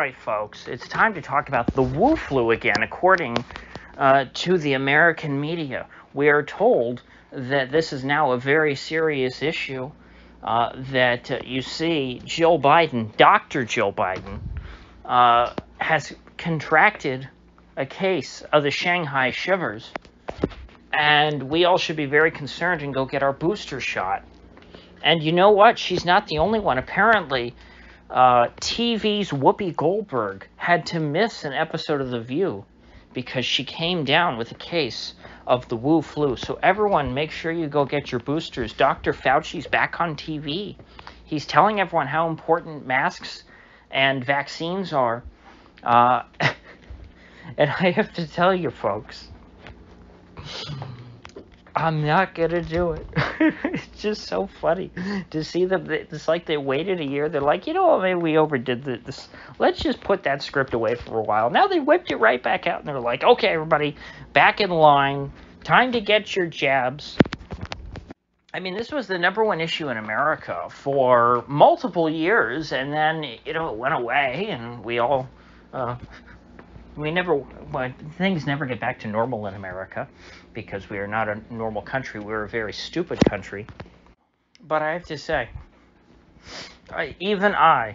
right, folks, it's time to talk about the Wu flu again, according to the American media. We are told that this is now a very serious issue, that you see Jill Biden, Dr. Jill Biden, has contracted a case of the Shanghai shivers, and we all should be very concerned and go get our booster shot. And you know what? She's not the only one. Apparently, TV's Whoopi Goldberg had to miss an episode of The View because she came down with a case of the Wu flu. So everyone, make sure you go get your boosters. Dr. Fauci's back on TV. He's telling everyone how important masks and vaccines are. And I have to tell you, folks, I'm not going to do it. It's just so funny to see them. It's like they waited a year. They're like, you know what, maybe we overdid this. Let's just put that script away for a while. Now they whipped it right back out, and they're like, okay, everybody, back in line. Time to get your jabs. I mean, this was the -- issue in America for multiple years, and then, it went away, and we all... things never get back to normal in America because we are not a normal country. We're a very stupid country. But I have to say, even I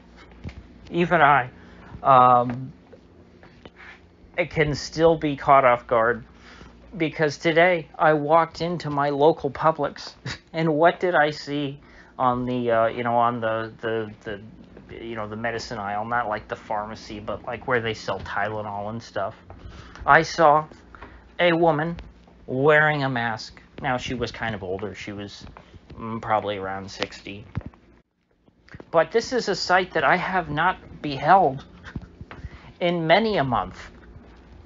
can still be caught off guard, because today I walked into my local Publix, and what did I see on the the medicine aisle, not like the pharmacy, but like where they sell Tylenol and stuff. I saw a woman wearing a mask. Now, she was kind of older. She was probably around 60. But this is a sight that I have not beheld in many a month.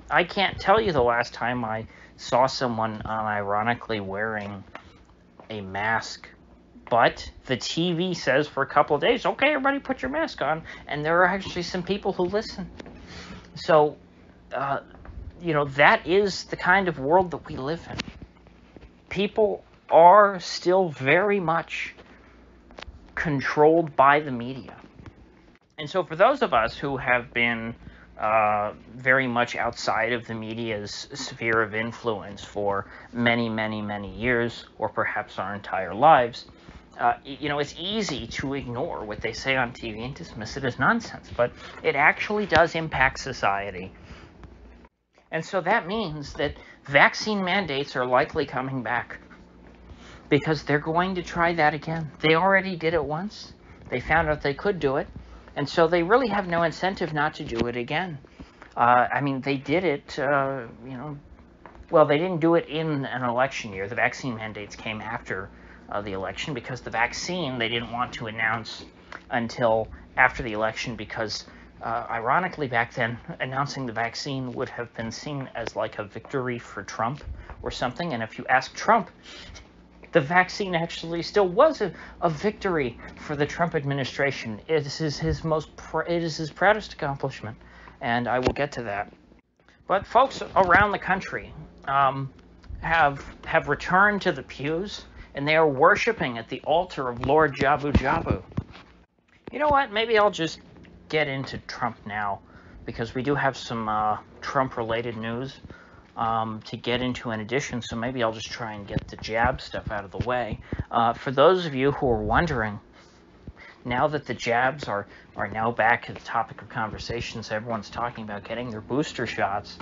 I can't tell you the last time I saw someone unironically wearing a mask. But the TV says for a couple of days, okay, everybody put your mask on. And there are actually some people who listen. So, that is the kind of world that we live in. People are still very much controlled by the media. And so for those of us who have been very much outside of the media's sphere of influence for many, many, many years, or perhaps our entire lives, it's easy to ignore what they say on TV and dismiss it as nonsense, but it actually does impact society. And so that means that vaccine mandates are likely coming back, because they're going to try that again. They already did it once. They found out they could do it, and so they really have no incentive not to do it again. They did it, they didn't do it in an election year. The vaccine mandates came after the election, because the vaccine they didn't want to announce until after the election, because ironically back then announcing the vaccine would have been seen as like a victory for Trump or something. And if you ask Trump, the vaccine actually still was a victory for the Trump administration. It is his proudest accomplishment, and I will get to that. But folks around the country have returned to the pews, and they are worshiping at the altar of Lord Jabu Jabu. You know what? Maybe I'll just get into Trump now, because we do have some Trump-related news to get into in addition, so maybe I'll just try and get the jab stuff out of the way. For those of you who are wondering, now that the jabs are now back at the topic of conversations, everyone's talking about getting their booster shots.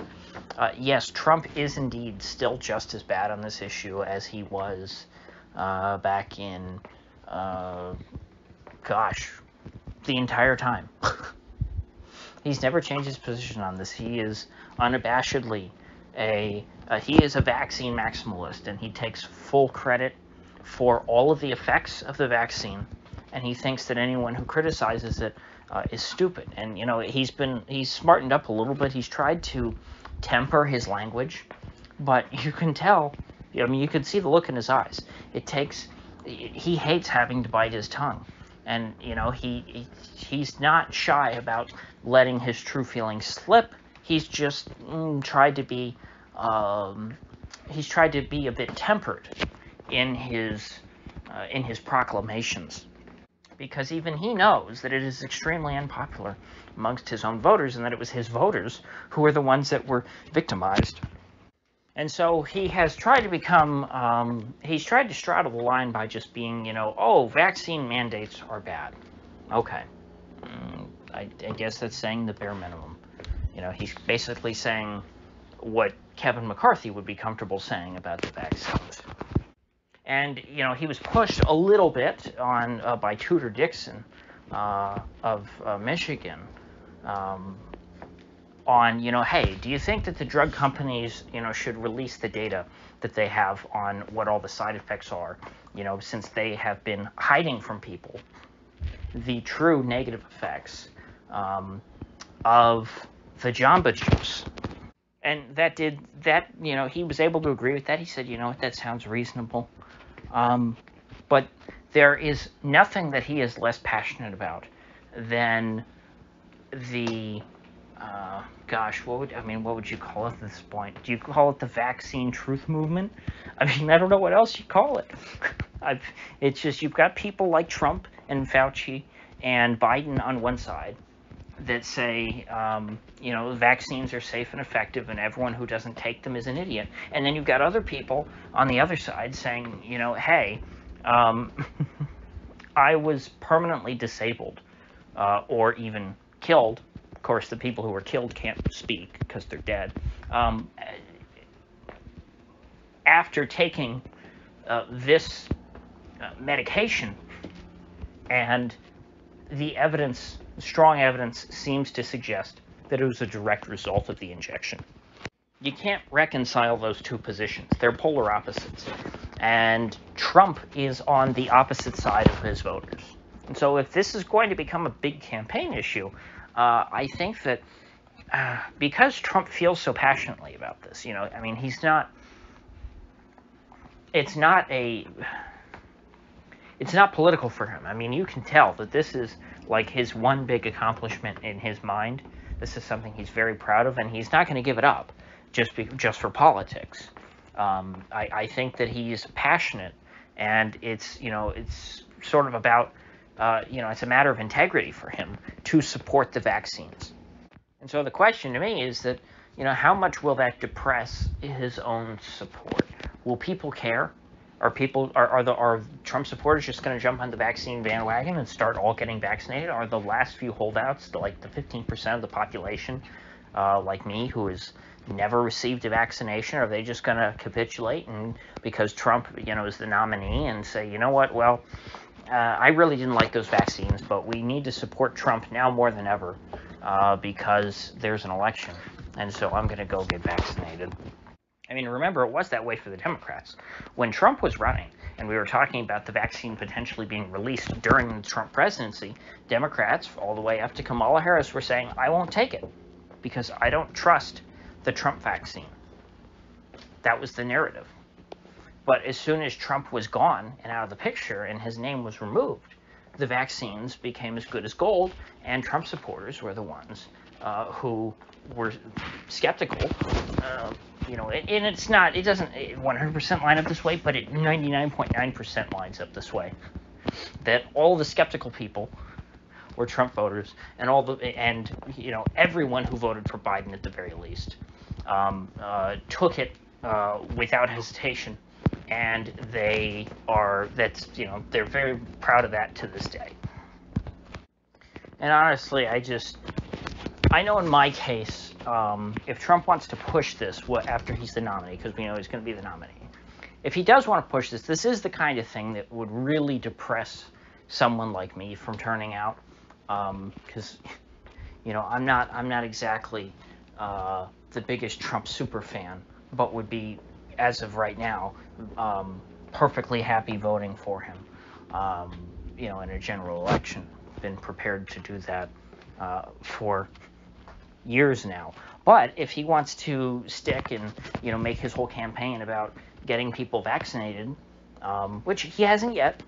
Yes, Trump is indeed still just as bad on this issue as he was back in, the entire time. He's never changed his position on this. He is unabashedly a vaccine maximalist, and he takes full credit for all of the effects of the vaccine, and he thinks that anyone who criticizes it is stupid. And he's smartened up a little bit. He's tried to temper his language, but you can tell, you can see the look in his eyes. He hates having to bite his tongue. And, he's not shy about letting his true feelings slip. He's just tried to be a bit tempered in his proclamations. because even he knows that it is extremely unpopular amongst his own voters, and that it was his voters who were the ones that were victimized. And so he has tried to become, he's tried to straddle the line by just being, oh, vaccine mandates are bad. Okay. I guess that's saying the bare minimum. He's basically saying what Kevin McCarthy would be comfortable saying about the vaccines. And, he was pushed a little bit on by Tudor Dixon of Michigan on, hey, do you think that the drug companies, should release the data that they have on what all the side effects are, since they have been hiding from people the true negative effects of the Jamba Juice. And he was able to agree with that. He said, that sounds reasonable. But there is nothing that he is less passionate about than the what would you call it at this point? Do you call it the vaccine truth movement? I don't know what else you call it. It's just, you've got people like Trump and Fauci and Biden on one side that say, vaccines are safe and effective, and everyone who doesn't take them is an idiot. And then you've got other people on the other side saying, hey, I was permanently disabled or even killed. Of course, the people who were killed can't speak because they're dead. After taking this medication, and the evidence, strong evidence, seems to suggest that it was a direct result of the injection. You can't reconcile those two positions. They're polar opposites. And Trump is on the opposite side of his voters. And so if this is going to become a big campaign issue, I think that because Trump feels so passionately about this, he's not, it's not political for him. You can tell that this is like his one big accomplishment in his mind. This is something he's very proud of, and he's not going to give it up just for politics. I think that he's passionate, and it's sort of about it's a matter of integrity for him to support the vaccines. And so the question to me is that how much will that depress his own support? Will people care? Are Trump supporters just going to jump on the vaccine bandwagon and start all getting vaccinated? Are the last few holdouts, the 15% of the population, like me, who has never received a vaccination, are they just going to capitulate and because Trump, is the nominee, and say, well, I really didn't like those vaccines, but we need to support Trump now more than ever because there's an election, and so I'm going to go get vaccinated. Remember, it was that way for the Democrats. When Trump was running, and we were talking about the vaccine potentially being released during the Trump presidency, Democrats, all the way up to Kamala Harris, were saying, I won't take it because I don't trust the Trump vaccine. That was the narrative. But as soon as Trump was gone and out of the picture and his name was removed, the vaccines became as good as gold, and Trump supporters were the ones who were skeptical. And it doesn't 100% line up this way, but it 99.9% lines up this way. That all the skeptical people were Trump voters, and everyone who voted for Biden at the very least took it without hesitation, and they're very proud of that to this day. And honestly, I know in my case, if Trump wants to push this after he's the nominee, because we know he's going to be the nominee, if he does want to push this is the kind of thing that would really depress someone like me from turning out, because I'm not exactly the biggest Trump super fan, but would be, as of right now, perfectly happy voting for him, in a general election. Been prepared to do that for years now. But if he wants to stick and make his whole campaign about getting people vaccinated, which he hasn't yet,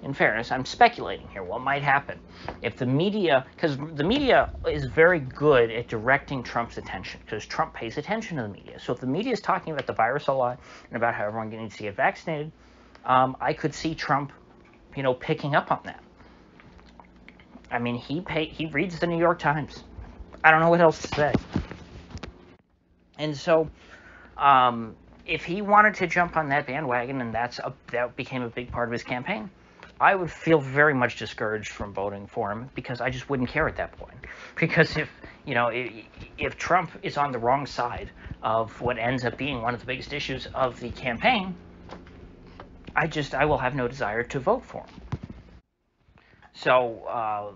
in fairness, I'm speculating here what might happen if the media, because the media is very good at directing Trump's attention, because Trump pays attention to the media. So if the media is talking about the virus a lot and about how everyone needs to get vaccinated, I could see Trump picking up on that. I mean, he reads the New York Times. I don't know what else to say. And so, if he wanted to jump on that bandwagon and that became a big part of his campaign, I would feel very much discouraged from voting for him, because I just wouldn't care at that point. Because if Trump is on the wrong side of what ends up being one of the biggest issues of the campaign, I will have no desire to vote for him. So,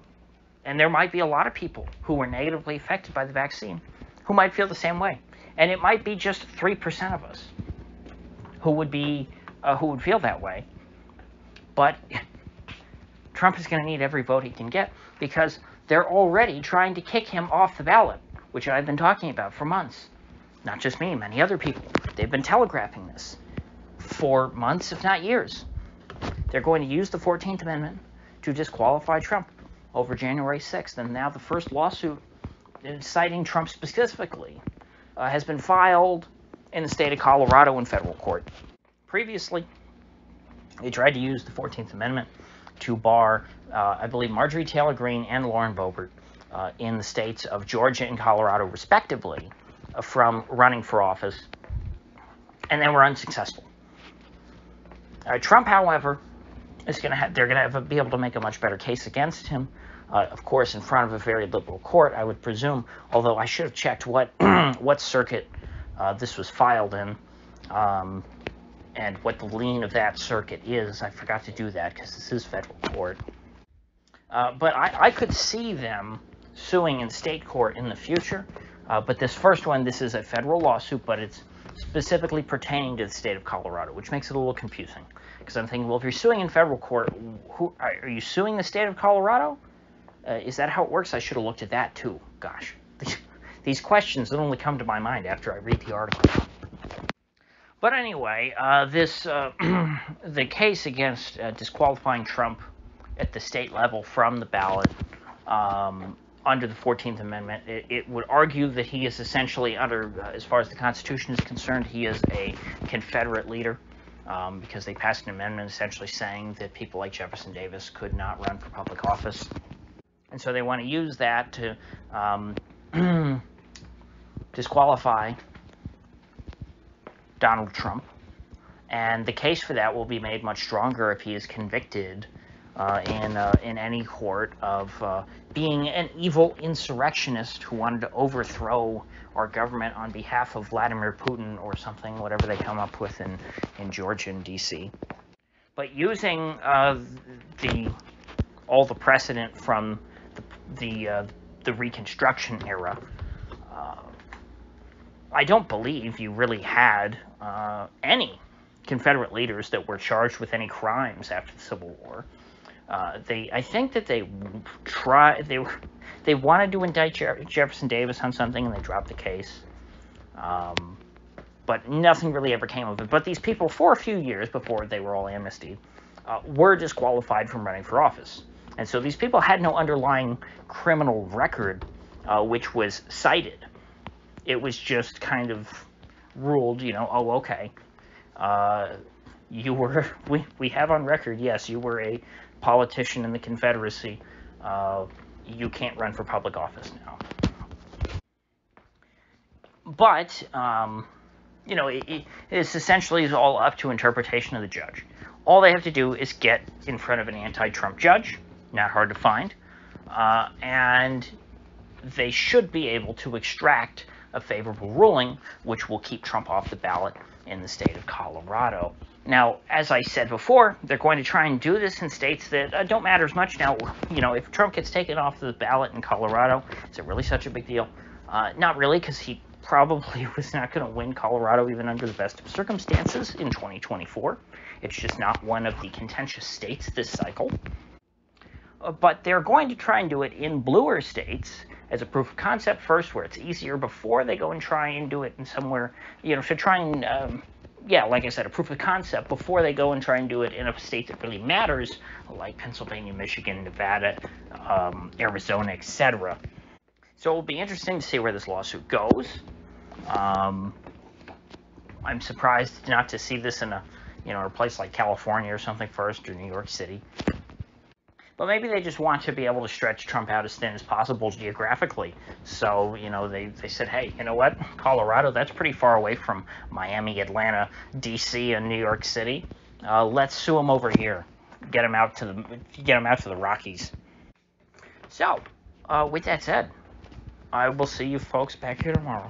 and there might be a lot of people who were negatively affected by the vaccine who might feel the same way. And it might be just 3% of us who would feel that way. But Trump is going to need every vote he can get, because they're already trying to kick him off the ballot, which I've been talking about for months. Not just me, many other people. They've been telegraphing this for months, if not years. They're going to use the 14th Amendment to disqualify Trump over January 6th. And now the first lawsuit citing Trump specifically has been filed in the state of Colorado in federal court. Previously, they tried to use the 14th Amendment to bar, I believe, Marjorie Taylor Greene and Lauren Boebert in the states of Georgia and Colorado, respectively, from running for office, and they were unsuccessful. Trump, however, they're going to be able to make a much better case against him, of course, in front of a very liberal court, I would presume, although I should have checked what circuit this was filed in, and what the lien of that circuit is. I forgot to do that because this is federal court. But I could see them suing in state court in the future. But this first one, this is a federal lawsuit, but it's specifically pertaining to the state of Colorado, which makes it a little confusing. Because I'm thinking, well, if you're suing in federal court, are you suing the state of Colorado? Is that how it works? I should have looked at that too. Gosh. These questions only come to my mind after I read the article. But anyway, the case against disqualifying Trump at the state level from the ballot under the 14th Amendment, it would argue that he is essentially as far as the Constitution is concerned, he is a Confederate leader, because they passed an amendment essentially saying that people like Jefferson Davis could not run for public office. And so they want to use that to disqualify Donald Trump, and the case for that will be made much stronger if he is convicted in any court of being an evil insurrectionist who wanted to overthrow our government on behalf of Vladimir Putin or something, whatever they come up with in Georgia and D.C. But using all the precedent from the Reconstruction era, I don't believe you really had any Confederate leaders that were charged with any crimes after the Civil War. I think that they wanted to indict Jefferson Davis on something, and they dropped the case. But nothing really ever came of it. But these people, for a few years before they were all amnestied, were disqualified from running for office. And so these people had no underlying criminal record which was cited. It was just kind of ruled, oh, okay. We have on record, yes, you were a politician in the Confederacy. You can't run for public office now. But, it's essentially all up to interpretation of the judge. All they have to do is get in front of an anti-Trump judge, not hard to find, and they should be able to extract a favorable ruling, which will keep Trump off the ballot in the state of Colorado. Now, as I said before, they're going to try and do this in states that don't matter as much. Now, if Trump gets taken off the ballot in Colorado, is it really such a big deal? Not really, because he probably was not going to win Colorado even under the best of circumstances in 2024. It's just not one of the contentious states this cycle. But they're going to try and do it in bluer states as a proof of concept first, where it's easier, before they go and try and do it in somewhere, to try and, like I said, a proof of concept before they go and try and do it in a state that really matters, like Pennsylvania, Michigan, Nevada, Arizona, etc. So it will be interesting to see where this lawsuit goes. I'm surprised not to see this in a place like California or something first, or New York City. But maybe they just want to be able to stretch Trump out as thin as possible geographically. So, they said, hey, you know what? Colorado, that's pretty far away from Miami, Atlanta, D.C., and New York City. Let's sue them over here. Get them out to the Rockies. So, with that said, I will see you folks back here tomorrow.